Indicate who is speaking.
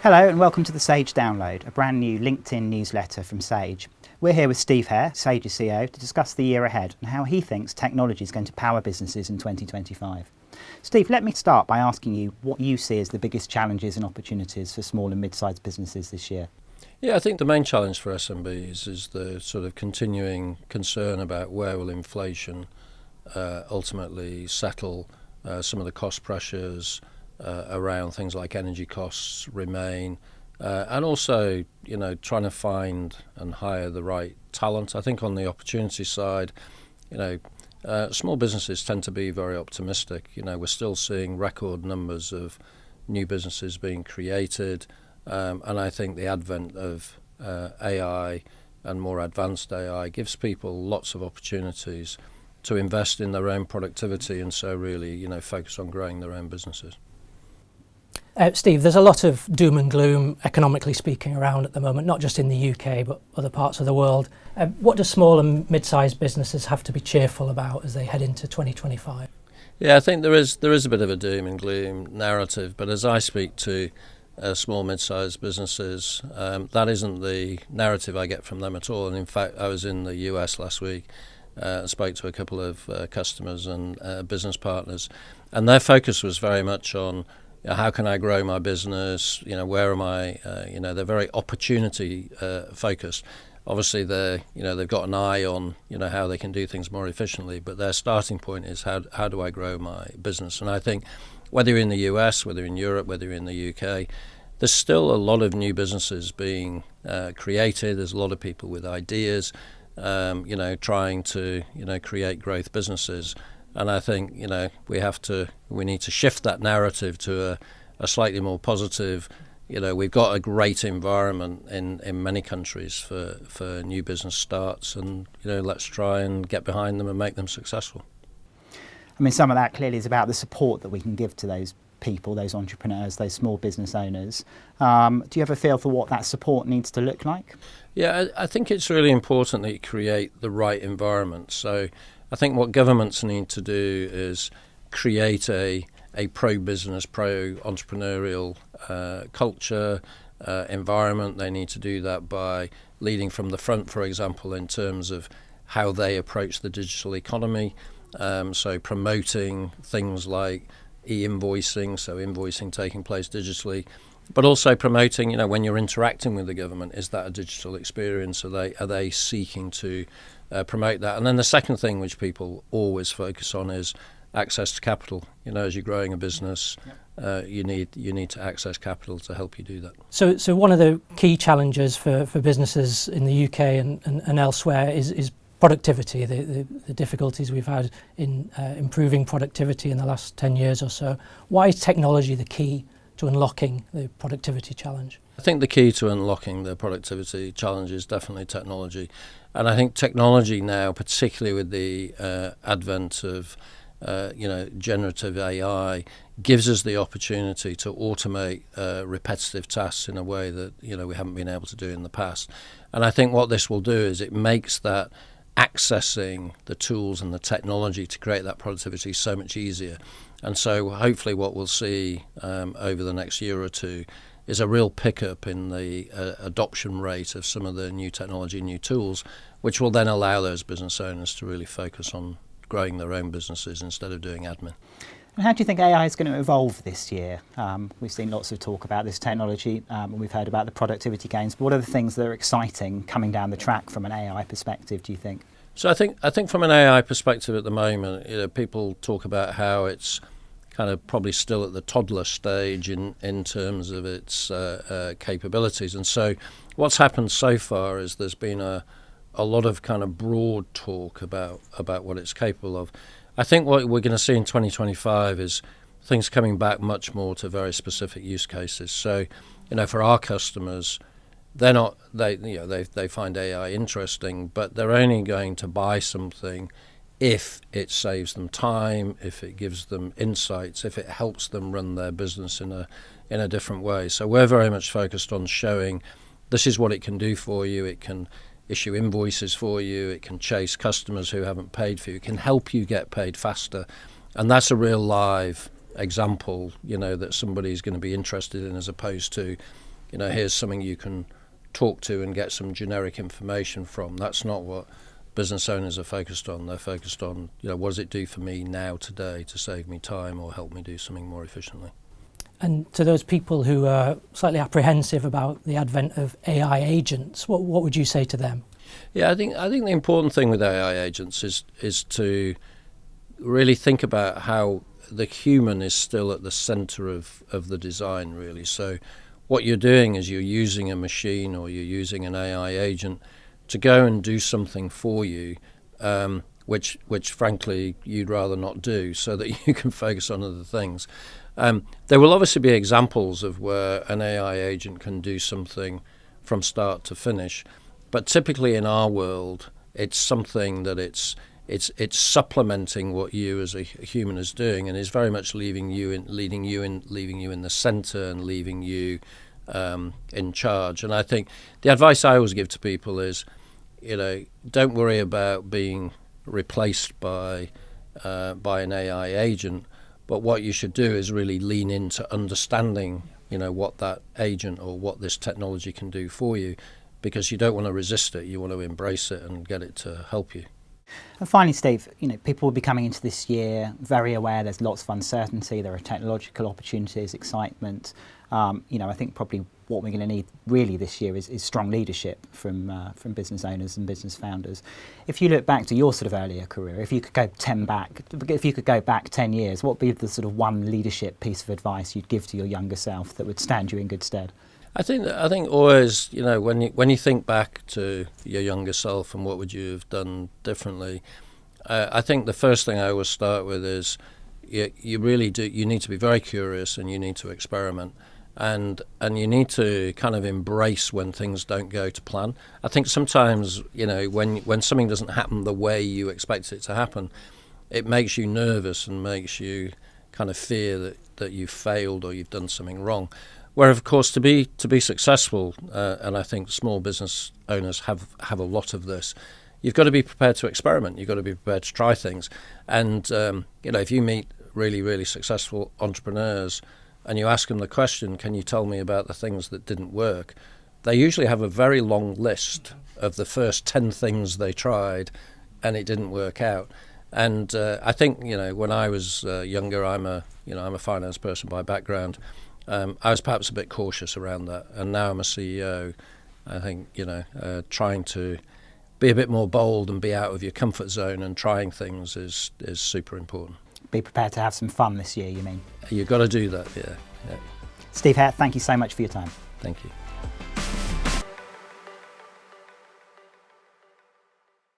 Speaker 1: Hello and welcome to the Sage Download, a brand new LinkedIn newsletter from Sage. We're here with Steve Hare, Sage's CEO, to discuss the year ahead and how he thinks technology is going to power businesses in 2025. Steve, let me start by asking you what you see as the biggest challenges and opportunities for small and mid-sized businesses this year.
Speaker 2: Yeah, I think the main challenge for SMBs is the sort of continuing concern about where will inflation ultimately settle. Some of the cost pressures around things like energy costs remain, and also, trying to find and hire the right talent. I think on the opportunity side, small businesses tend to be very optimistic. We're still seeing record numbers of new businesses being created, and I think the advent of AI and more advanced AI gives people lots of opportunities to invest in their own productivity and so really, focus on growing their own businesses.
Speaker 3: Steve, there's a lot of doom and gloom, economically speaking, around at the moment, not just in the UK, but other parts of the world. What do small and mid-sized businesses have to be cheerful about as they head into 2025?
Speaker 2: Yeah, I think there is a bit of a doom and gloom narrative, but as I speak to small, mid-sized businesses, that isn't the narrative I get from them at all. And in fact, I was in the US last week, spoke to a couple of customers and business partners, and their focus was very much on how can I grow my business? Where am I? They're very opportunity focused. Obviously, they've got an eye on how they can do things more efficiently. But their starting point is how do I grow my business? And I think whether you're in the US, whether you're in Europe, whether you're in the UK, there's still a lot of new businesses being created. There's a lot of people with ideas, trying to create growth businesses. And I think we need to shift that narrative to a slightly more positive. We've got a great environment in many countries for new business starts, and let's try and get behind them and make them successful.
Speaker 1: I mean, some of that clearly is about the support that we can give to those people, those entrepreneurs, those small business owners. Do you have a feel for what that support needs to look like?
Speaker 2: Yeah, I think it's really important that you create the right environment. So I think what governments need to do is create a pro-business, pro-entrepreneurial culture, environment. They need to do that by leading from the front, for example, in terms of how they approach the digital economy. So promoting things like e-invoicing, so invoicing taking place digitally, but also promoting, when you're interacting with the government, is that a digital experience? Are they seeking to promote that? And then the second thing which people always focus on is access to capital. As you're growing a business, you need to access capital to help you do that.
Speaker 3: So one of the key challenges for businesses in the UK and elsewhere is productivity, the difficulties we've had in improving productivity in the last 10 years or so. Why is technology the key to unlocking the productivity challenge?
Speaker 2: I think the key to unlocking the productivity challenge is definitely technology. And I think technology now, particularly with the advent of generative AI, gives us the opportunity to automate repetitive tasks in a way that we haven't been able to do in the past. And I think what this will do is it makes that accessing the tools and the technology to create that productivity so much easier. And so hopefully what we'll see over the next year or two is a real pickup in the adoption rate of some of the new technology, new tools, which will then allow those business owners to really focus on growing their own businesses instead of doing admin.
Speaker 1: And how do you think AI is going to evolve this year? We've seen lots of talk about this technology, and we've heard about the productivity gains. But what are the things that are exciting coming down the track from an AI perspective, do you think?
Speaker 2: So I think from an AI perspective at the moment, people talk about how it's kind of probably still at the toddler stage in terms of its capabilities. And so what's happened so far is there's been a lot of kind of broad talk about what it's capable of. I think what we're going to see in 2025 is things coming back much more to very specific use cases. So, for our customers, they find AI interesting, but they're only going to buy something if it saves them time, if it gives them insights, if it helps them run their business in a different way. So we're very much focused on showing this is what it can do for you. It can issue invoices for you, it can chase customers who haven't paid for you, it can help you get paid faster. And that's a real live example, that somebody's going to be interested in, as opposed to, here's something you can talk to and get some generic information from. That's not what business owners are focused on. They're focused on, what does it do for me now, today, to save me time or help me do something more efficiently.
Speaker 3: And to those people who are slightly apprehensive about the advent of AI agents, what would you say to them?
Speaker 2: Yeah, I think the important thing with AI agents is to really think about how the human is still at the center of the design, really. So what you're doing is you're using a machine or you're using an AI agent to go and do something for you, which frankly you'd rather not do, so that you can focus on other things. There will obviously be examples of where an AI agent can do something from start to finish, but typically in our world, it's something that it's supplementing what you as a human is doing, and is very much leaving you in the center and leaving you in charge. And I think the advice I always give to people is, don't worry about being replaced by an AI agent, but what you should do is really lean into understanding, what that agent or what this technology can do for you, because you don't want to resist it. You want to embrace it and get it to help you.
Speaker 1: And finally, Steve, people will be coming into this year very aware there's lots of uncertainty, there are technological opportunities, excitement. I think probably what we're going to need really this year is strong leadership from business owners and business founders. If you look back to your sort of earlier career, if you could go back 10 years, what would be the sort of one leadership piece of advice you'd give to your younger self that would stand you in good stead?
Speaker 2: I think always, when you think back to your younger self and what would you have done differently, I think the first thing I always start with is you need to be very curious, and you need to experiment, and you need to kind of embrace when things don't go to plan. I think sometimes, when something doesn't happen the way you expect it to happen, it makes you nervous and makes you kind of fear that you've failed or you've done something wrong. Where, of course, to be successful, and I think small business owners have a lot of this, you've got to be prepared to experiment. You've got to be prepared to try things. And, if you meet really, really successful entrepreneurs and you ask them the question, can you tell me about the things that didn't work? They usually have a very long list of the first 10 things they tried and it didn't work out. And I think, when I was younger, I'm a finance person by background. I was perhaps a bit cautious around that, and now I'm a CEO. I think trying to be a bit more bold and be out of your comfort zone and trying things is super important.
Speaker 1: Be prepared to have some fun this year, you mean?
Speaker 2: You've got to do that, yeah.
Speaker 1: Steve Hare, thank you so much for your time.
Speaker 2: Thank you.